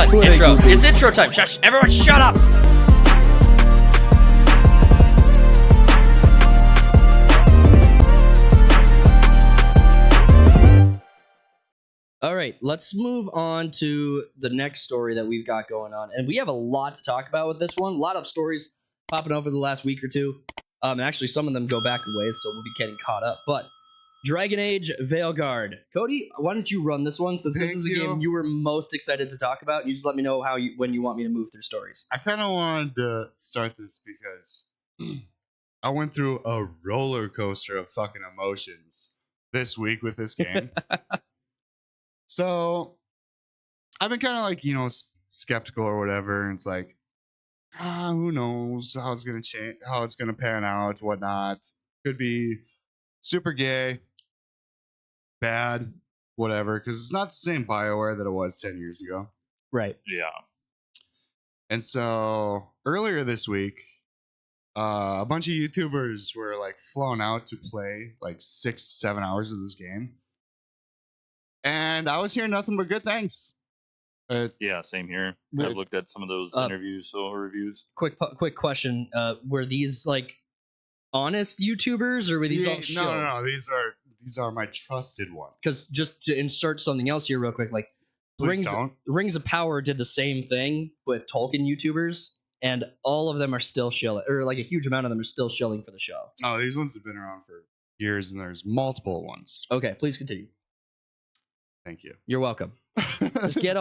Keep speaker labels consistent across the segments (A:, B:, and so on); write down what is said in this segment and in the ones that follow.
A: done. Intro. It's intro time. Shush. Everyone shut up. All right, let's move on to the next story that we've got going on. And we have a lot to talk about with this one. A lot of stories popping over the last week or two. And actually, some of them go back a ways, so we'll be getting caught up. But Dragon Age Veilguard. Cody, why don't you run this one, since this is a game you were most excited to talk about. You just let me know when you want me to move through stories.
B: I kind of wanted to start this because I went through a roller coaster of fucking emotions this week with this game. So I've been kind of like, skeptical or whatever. And it's like, who knows how it's going to change, how it's going to pan out, whatnot. Could be super gay, bad, whatever. Because it's not the same BioWare that it was 10 years ago.
A: Right.
C: Yeah.
B: And so earlier this week, a bunch of YouTubers were like flown out to play like 6-7 hours of this game. And I was hearing nothing but good things.
C: Yeah, same here. I've looked at some of those interviews or reviews.
A: Quick question. Were these like honest YouTubers, or were these all show?
B: No. These are my trusted ones.
A: Because just to insert something else here real quick, like Rings of Power did the same thing with Tolkien YouTubers, and all of them are still shilling, or like a huge amount of them are still shilling for the show.
B: Oh, these ones have been around for years, and there's multiple ones.
A: Okay, please continue.
B: Thank you.
A: You're welcome. Just get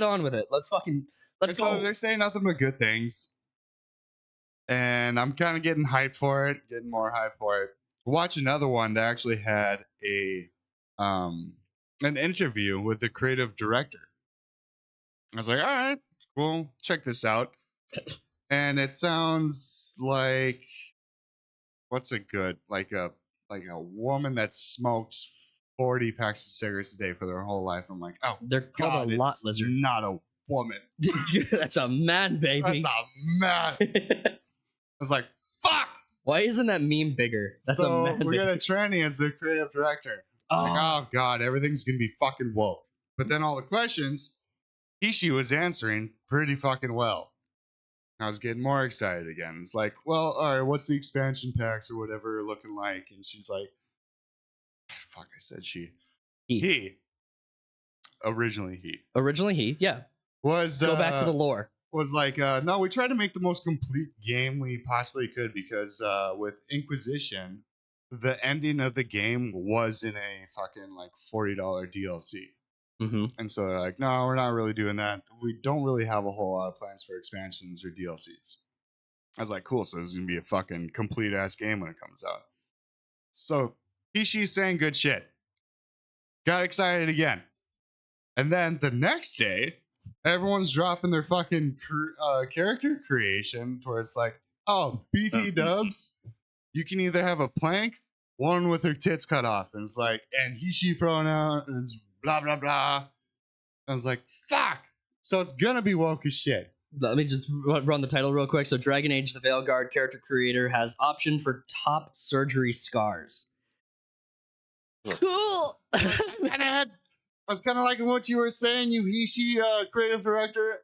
A: on with it. Let's go.
B: So they're saying nothing but good things, and I'm kind of getting hyped for it, getting more hyped for it. Watch another one that actually had an interview with the creative director. I was like, all right, well, check this out. And it sounds like, what's a good, like a woman that smoked 40 packs of cigarettes a day for their whole life. I'm like, oh,
A: they're called a lot lizard.
B: Not a woman.
A: That's a man, baby.
B: That's a man. I was like, fuck.
A: Why isn't that meme bigger? That's
B: so
A: a man.
B: We got a tranny as the creative director. Like, oh god, everything's gonna be fucking woke. But then all the questions, Ishii was answering pretty fucking well. I was getting more excited again. It's like, well, all right, what's the expansion packs or whatever looking like? And she's like, fuck, I said she. He. Originally he,
A: yeah.
B: Was
A: go back to the lore.
B: Was like, no, we tried to make the most complete game we possibly could because with Inquisition, the ending of the game was in a fucking like $40 DLC.
A: Mm-hmm.
B: And so they're like, no, we're not really doing that. We don't really have a whole lot of plans for expansions or DLCs. I was like, cool, so this is going to be a fucking complete ass game when it comes out. So Ishii's saying good shit. Got excited again. And then the next day, everyone's dropping their fucking character creation where it's like, oh, BT dubs, you can either have a plank, one with her tits cut off. And it's like, and he, she pronouns, blah, blah, blah. I was like, fuck. So it's going to be woke as shit.
A: Let me just run the title real quick. So Dragon Age the Veilguard character creator has option for top surgery scars. Cool.
B: I was kind of liking what you were saying, you he, creative director,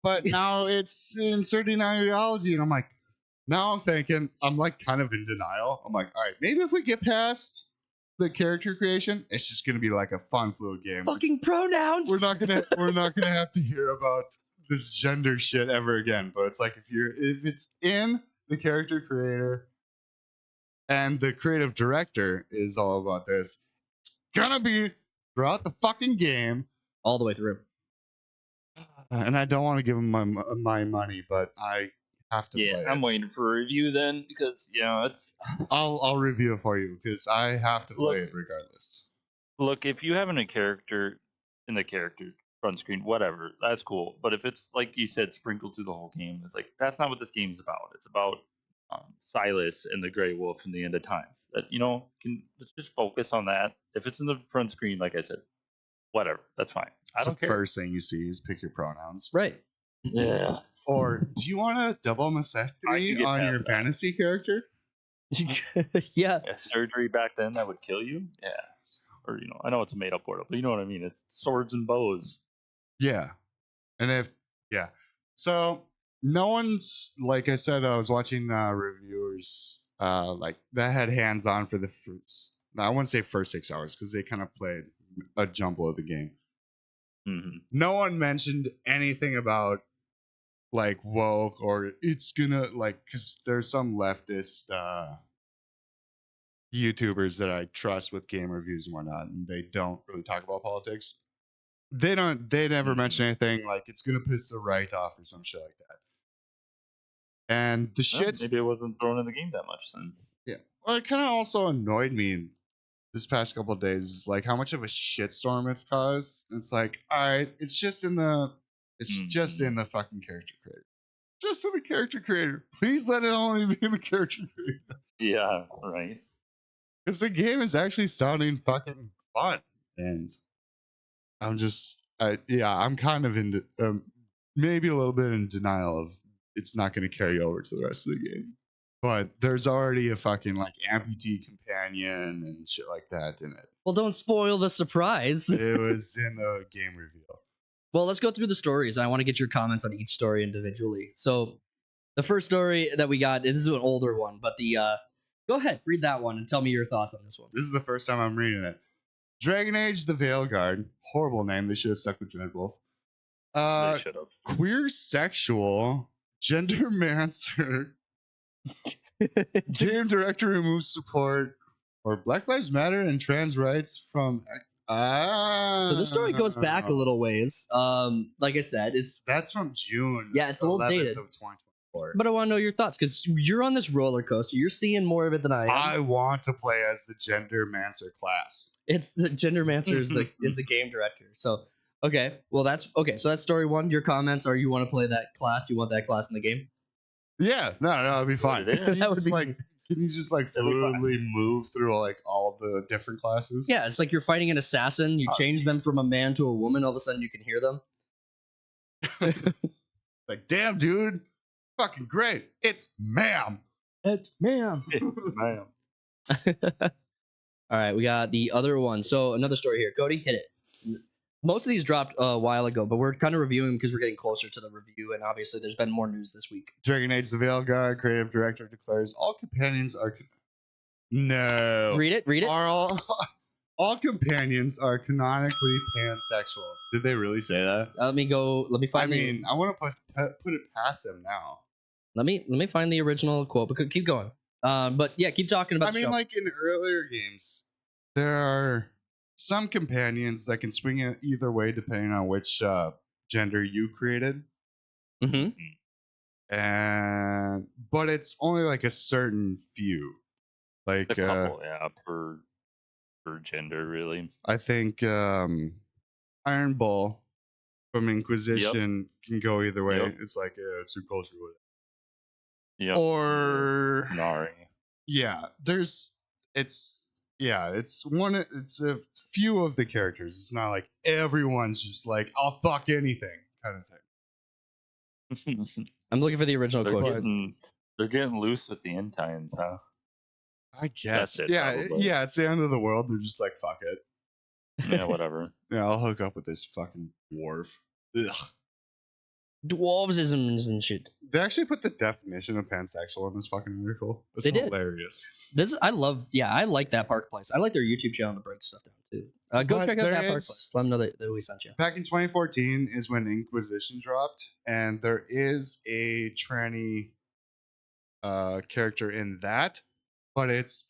B: but now it's inserting ideology, and I'm like, now I'm thinking, I'm like kind of in denial. I'm like, all right, maybe if we get past the character creation, it's just gonna be like a fun, fluid game.
A: Fucking pronouns.
B: We're not gonna have to hear about this gender shit ever again. But it's like if it's in the character creator and the creative director is all about this, it's gonna be throughout the fucking game,
A: all the way through.
B: And I don't want to give him my money, but I have to.
C: Yeah, I'm waiting for a review then because it's.
B: I'll review it for you because I have to play it regardless.
C: Look, if you have a character in the character front screen, whatever, that's cool. But if it's like you said, sprinkled through the whole game, it's like that's not what this game's about. It's about Silas and the Grey Wolf in the End of Times. That let's just focus on that. If it's in the front screen, like I said, whatever, that's fine. I don't care.
B: The first thing you see is pick your pronouns,
A: right?
C: Yeah.
B: Or do you want a double mastectomy on your fantasy character?
A: Yeah.
C: Surgery back then that would kill you. Yeah. Or I know it's a made up word, but you know what I mean. It's swords and bows.
B: Yeah. And if yeah, so no one's like I said, I was watching reviewers like that had hands on for the first. I wouldn't say first 6 hours because they kind of played a jumble of the game.
C: Mm-hmm.
B: No one mentioned anything about like woke or it's gonna like because there's some leftist YouTubers that I trust with game reviews and whatnot, and they don't really talk about politics. They never mention anything like it's gonna piss the right off or some shit like that. And the
C: Well,
B: shit's
C: maybe it wasn't thrown in the game that much then.
B: yeah. Well, it kind of also annoyed me this past couple of days, is like how much of a shitstorm it's caused. It's like, all right, it's just in the fucking character creator. Just in the character creator. Please let it only be in the character creator.
C: Yeah, right.
B: Because the game is actually sounding fucking fun. And I'm I'm kind of in maybe a little bit in denial of it's not going to carry over to the rest of the game. But there's already a fucking like amputee companion and shit like that in it.
A: Well, don't spoil the surprise.
B: It was in the game reveal.
A: Well, let's go through the stories. I want to get your comments on each story individually. So, the first story that we got, this is an older one, but go ahead, read that one and tell me your thoughts on this one.
B: This is the first time I'm reading it. Dragon Age: The Veilguard. Horrible name. They should have stuck with Dreadwolf.
C: They should have.
B: Queer sexual gendermancer. Game director removes support for Black Lives Matter and trans rights from.
A: So this story goes back a little ways. Like I said,
B: that's from June.
A: Yeah, it's a little dated.
B: Of 2024.
A: But I want to know your thoughts because you're on this roller coaster. You're seeing more of it than I am.
B: I want to play as the gendermancer class.
A: It's the gendermancer is the game director. So okay, well that's okay. So that's story one. Your comments are you want to play that class? You want that class in the game?
B: Yeah, no, it'd be fine.
A: That would be
B: like. Can you just like fluidly move through like all the different classes?
A: Yeah, it's like you're fighting an assassin. You change them from a man to a woman. All of a sudden, you can hear them.
B: Like, damn, dude, fucking great. It's ma'am.
A: It's ma'am.
C: Ma'am.
A: All right, we got the other one. So another story here. Cody, hit it. Most of these dropped a while ago, but we're kind of reviewing because we're getting closer to the review, and obviously there's been more news this week.
B: Dragon Age: The Veilguard creative director declares all companions are no.
A: Read it.
B: Are all companions are canonically pansexual. Did they really say that?
A: Let me find.
B: I want to put it past them now.
A: Let me find the original quote. But keep going. But yeah, keep talking about.
B: Like in earlier games, there are some companions that can swing it either way depending on which gender you created.
A: Mm-hmm.
B: But it's only like a certain few. Like
C: a couple, per gender, really.
B: I think Iron Bull from Inquisition can go either way.
C: Yep.
B: It's like it's a culture with it.
C: Yeah.
B: Or
C: Nari.
B: Yeah, it's a few of the characters. It's not like everyone's just like I'll fuck anything kind of thing.
A: I'm looking for the original quote.
C: They're getting loose with the end times, huh?
B: I guess.
C: That's it,
B: Yeah,
C: probably.
B: yeah. It's the end of the world. They're just like fuck it.
C: Yeah, whatever.
B: Yeah, I'll hook up with this fucking dwarf. Ugh.
A: Dwarvesisms and shit.
B: They actually put the definition of pansexual in this fucking article. That's
A: They did.
B: hilarious.
A: I like that Park Place. I like their YouTube channel to break stuff down too. Go
B: But
A: check out
B: there
A: that Park
B: is-
A: Place. Let them know that we sent you.
B: Back in 2014 is when Inquisition dropped, and there is a tranny character in that, but it's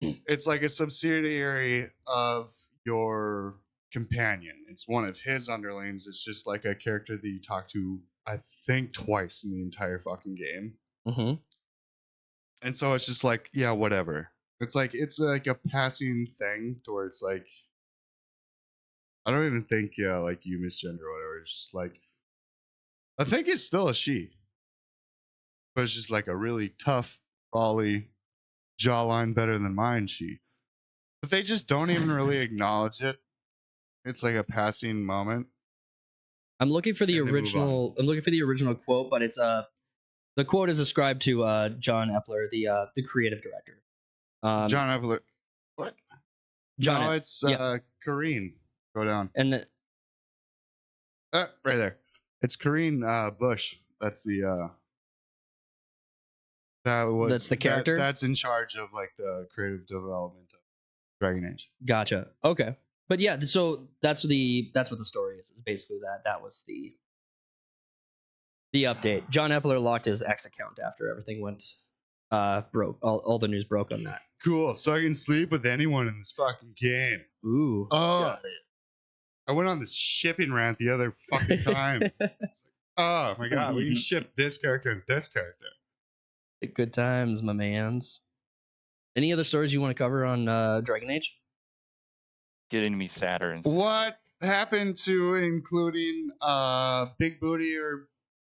B: it's like a subsidiary of your companion. It's one of his underlings. It's just like a character that you talk to, I think, twice in the entire fucking game.
A: Mm-hmm.
B: And so it's just like, yeah, whatever. It's like a passing thing to where it's like, I don't even think like you misgender or whatever. It's just like, I think it's still a she, but it's just like a really tough, probably jawline better than mine she. But they just don't even really acknowledge it. It's like a passing moment.
A: I'm looking for the
B: And they move
A: original. I'm looking for the original quote, but it's the quote is ascribed to John Epler, the creative director.
B: John Evelyn. What?
A: John.
B: No, it's
A: yeah.
B: Kareen. Go down.
A: And
B: Right there. It's Corinne Bush. That's the
A: That's the character?
B: that's in charge of like the creative development of Dragon Age.
A: Gotcha. Okay. But yeah, so that's what the story is. It's basically that was the update. John Epler locked his X account after everything went broke. All the news broke on that.
B: Cool. So I can sleep with anyone in this fucking game.
A: Ooh.
B: Oh, I went on this shipping rant the other fucking time. It's like, oh my god, we can ship this character and this character.
A: Good times, my mans. Any other stories you want to cover on Dragon Age?
C: Getting me Saturns.
B: What happened to including big booty or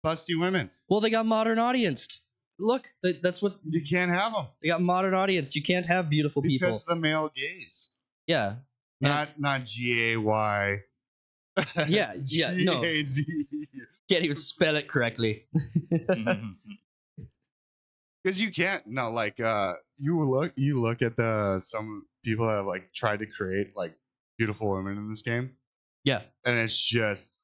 B: busty women?
A: Well, they got modern audience. Look, that's what
B: You can't have them
A: they got. Modern audience. You can't have beautiful people.
B: because the male gaze,
A: Yeah.
B: not GAY.
A: Yeah, no.
B: GAZ.
A: Can't even spell it correctly.
B: Because you can't you look at some people that have like tried to create like beautiful women in this game,
A: Yeah.
B: and it's just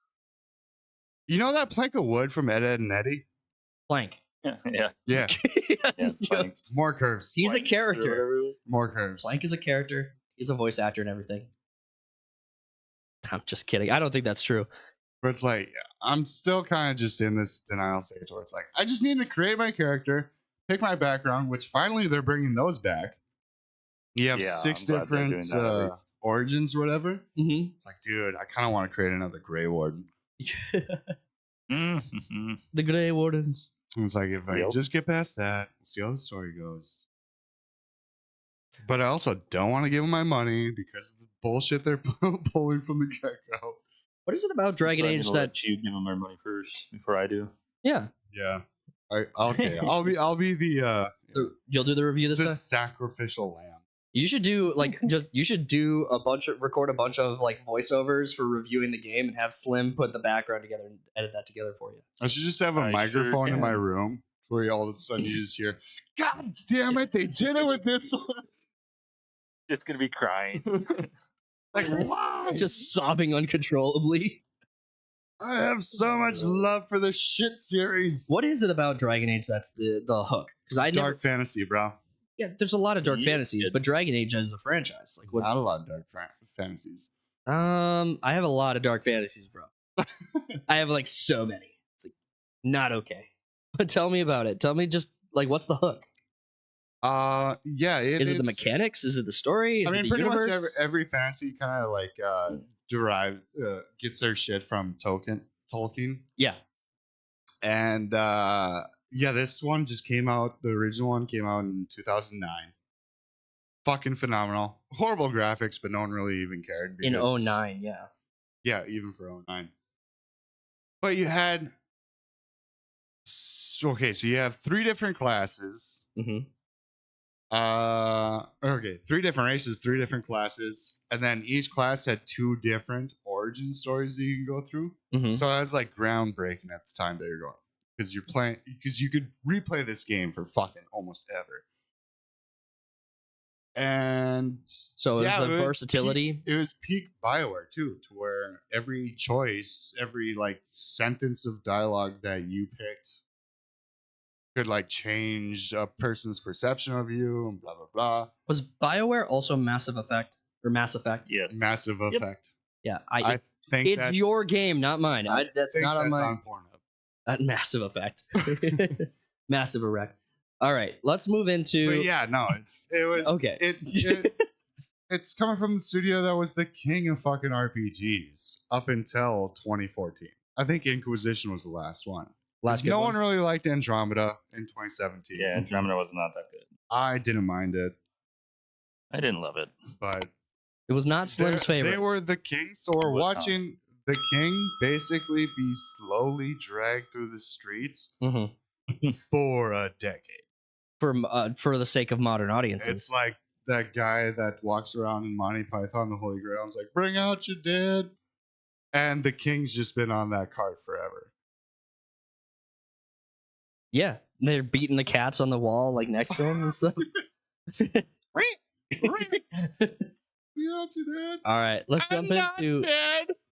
B: that plank of wood from Ed, Ed and Eddie.
A: Plank.
C: Yeah.
B: Yeah,
C: Planks.
B: more curves.
A: He's a
C: Planks or
A: character.
C: whatever it was.
B: More curves.
A: Plank is a character. He's a voice actor and everything. I'm just kidding. I don't think that's true.
B: But it's like I'm still kind of just in this denial stage where it's like I just need to create my character, pick my background, which finally they're bringing those back. You have
C: Yeah,
B: 6
C: I'm glad they're
B: different
C: doing that at least.
B: origins or whatever.
A: Mm-hmm.
B: It's like, dude, I kind of want to create another Grey Warden.
C: Mhm.
A: The Grey Wardens.
B: And it's like if I
C: Yep.
B: just get past that, we'll see how the story goes. But I also don't want to give them my money because of the bullshit they're pulling from the get-go.
A: What is it about Dragon
C: So I'm
A: Age
C: gonna
A: that?
C: let you give them our money first before I do.
A: Yeah.
B: Yeah. Okay. I'll be the
A: You'll do the review this
B: the
A: time.
B: sacrificial lamb.
A: You should do record a bunch of like voiceovers for reviewing the game and have Slim put the background together and edit that together for you.
B: I should just have a
C: I sure
B: microphone in my
C: can.
B: room where all of a sudden you just hear, God damn it, they did it with this one.
C: Just gonna be crying.
B: Like, why?
A: Just sobbing uncontrollably.
B: I have so much love for this shit series.
A: What is it about Dragon Age that's the hook? Because I never.
B: Dark fantasy, bro.
A: Yeah, there's a lot of dark
C: Yeah,
A: fantasies, but Dragon Age as a franchise, like what?
B: Not a lot of dark fantasies.
A: I have a lot of dark fantasies, bro. I have like so many. It's like not okay. But tell me about it. Tell me just like what's the hook?
B: Yeah.
A: Is it the mechanics? Is it the story? Is
B: I
A: it
B: mean,
A: the
B: pretty
A: universe?
B: much every fantasy kind of like gets their shit from Tolkien.
A: Yeah.
B: And yeah, this one just came out. The original one came out in 2009. Fucking phenomenal. Horrible graphics, but no one really even cared.
A: In
B: because-
A: 09, yeah.
B: Yeah, even for 09. But you had. Okay, so you have 3 different classes.
A: Mm-hmm.
B: Okay, 3 different races, 3 different classes, and then each class had 2 different origin stories that you can go through.
A: Mm-hmm.
B: So that was like groundbreaking at the time that you're going, because you could replay this game for fucking almost ever. And
A: So
B: yeah,
A: it was the
B: it was
A: versatility.
B: it was peak BioWare too, to where every choice, every like sentence of dialogue that you picked could like change a person's perception of you and blah blah blah.
A: Was BioWare also Mass Effect?
C: Yes.
B: Massive
C: Yep.
B: effect.
A: Yeah,
B: I think
A: it's
B: that,
A: your game, not mine.
B: I
A: That's
B: think
A: not on
B: that's
A: my
B: on Pornhub.
A: Massive Effect. Massive Erect. All right, let's move into.
B: But yeah, no,
A: Okay.
B: It's coming from the studio that was the king of fucking RPGs up until 2014. I think Inquisition was the last one.
A: Last good
B: No
A: one.
B: one really liked Andromeda in 2017.
C: Yeah, Andromeda was not that good.
B: I didn't mind it,
C: I didn't love it.
B: but
A: It was not Slim's
B: they
A: favorite.
B: were the king, so we're
C: Was not.
B: watching the king basically be slowly dragged through the streets
A: Mm-hmm.
B: for a decade.
A: For the sake of modern audiences.
B: It's like that guy that walks around in Monty Python, the Holy Grail, is like, "Bring out your dead," and the king's just been on that cart forever.
A: Yeah, they're beating the cats on the wall like next to him and stuff.
B: Bring out your dead.
A: All right, let's jump into.
B: Dead.